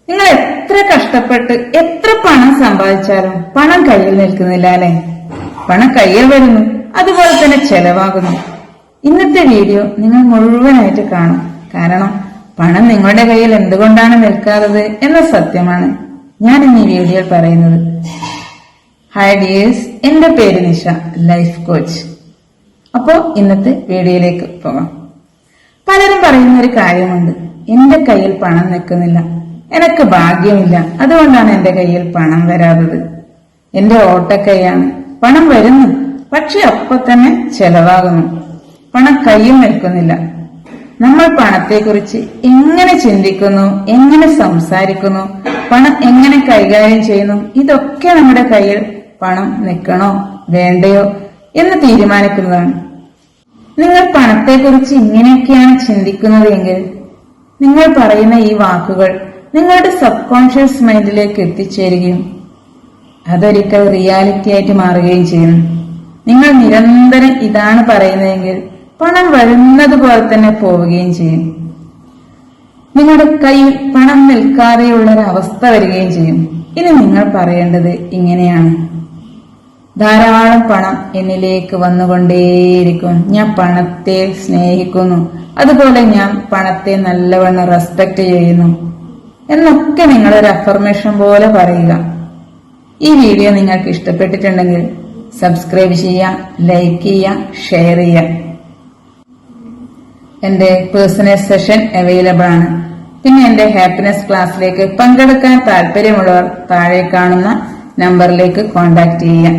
നിങ്ങൾ എത്ര കഷ്ടപ്പെട്ട് എത്ര പണം സമ്പാദിച്ചാലും പണം കയ്യിൽ നിൽക്കുന്നില്ല അല്ലെ? പണം കയ്യിൽ വരുന്നു, അതുപോലെ തന്നെ ചെലവാകുന്നു. ഇന്നത്തെ വീഡിയോ നിങ്ങൾ മുഴുവനായിട്ട് കാണും. കാരണം പണം നിങ്ങളുടെ കയ്യിൽ എന്തുകൊണ്ടാണ് നിൽക്കാത്തത് എന്ന സത്യമാണ് ഞാൻ ഇന്ന് ഈ വീഡിയോയിൽ പറയുന്നത്. ഹായ് ഡിയേഴ്സ്, എന്റെ പേര് നിഷ, ലൈഫ് കോച്ച്. അപ്പോ ഇന്നത്തെ വീഡിയോയിലേക്ക് പോകാം. പലരും പറയുന്ന ഒരു കാര്യമുണ്ട്, എന്റെ കയ്യിൽ പണം നിൽക്കുന്നില്ല, എനിക്ക് ഭാഗ്യമില്ല, അതുകൊണ്ടാണ് എന്റെ കയ്യിൽ പണം വരാത്തത്. എന്റെ ഓട്ടക്കൈയാണ്, പണം വരുന്നു, പക്ഷെ അപ്പൊ തന്നെ ചെലവാകുന്നു, പണം കയ്യിൽ നിൽക്കുന്നില്ല. നമ്മൾ പണത്തെക്കുറിച്ച് എങ്ങനെ ചിന്തിക്കുന്നു, എങ്ങനെ സംസാരിക്കുന്നു, പണം എങ്ങനെ കൈകാര്യം ചെയ്യുന്നു, ഇതൊക്കെ നമ്മുടെ കയ്യിൽ പണം നിൽക്കണോ വേണ്ടയോ എന്ന് തീരുമാനിക്കുന്നതാണ്. നിങ്ങൾ പണത്തെക്കുറിച്ച് ഇങ്ങനെയൊക്കെയാണ് ചിന്തിക്കുന്നത് എങ്കിൽ നിങ്ങൾ പറയുന്ന ഈ വാക്കുകൾ നിങ്ങളുടെ സബ് കോൺഷ്യസ് മൈൻഡിലേക്ക് എത്തിച്ചേരുകയും അതൊരിക്കൽ റിയാലിറ്റി ആയിട്ട് മാറുകയും ചെയ്യുന്നു. നിങ്ങൾ നിരന്തരം ഇതാണ് പറയുന്നതെങ്കിൽ പണം വരുന്നത് പോലെ തന്നെ പോവുകയും ചെയ്യും. നിങ്ങളുടെ കയ്യിൽ പണം നിൽക്കാതെയുള്ള ഒരു അവസ്ഥ വരികയും ചെയ്യും. ഇനി നിങ്ങൾ പറയേണ്ടത് ഇങ്ങനെയാണ്: ധാരാളം പണം എന്നിലേക്ക് വന്നുകൊണ്ടേയിരിക്കും, ഞാൻ പണത്തെ സ്നേഹിക്കുന്നു, അതുപോലെ ഞാൻ പണത്തെ നല്ലവണ്ണം റെസ്പെക്ട് ചെയ്യുന്നു എന്നൊക്കെ നിങ്ങളൊരു അഫർമേഷൻ പോലെ പറയുക. ഈ വീഡിയോ നിങ്ങൾക്ക് ഇഷ്ടപ്പെട്ടിട്ടുണ്ടെങ്കിൽ സബ്സ്ക്രൈബ് ചെയ്യുക, ലൈക്ക് ചെയ്യുക, ഷെയർ ചെയ്യുക. എന്റെ പേഴ്സണൽ സെഷൻ അവൈലബിൾ ആണ്. പിന്നെ എന്റെ ഹാപ്പിനെസ് ക്ലാസ്സിലേക്ക് പങ്കെടുക്കാൻ താല്പര്യമുള്ളവർ താഴെ കാണുന്ന നമ്പറിലേക്ക് കോൺടാക്ട് ചെയ്യുക.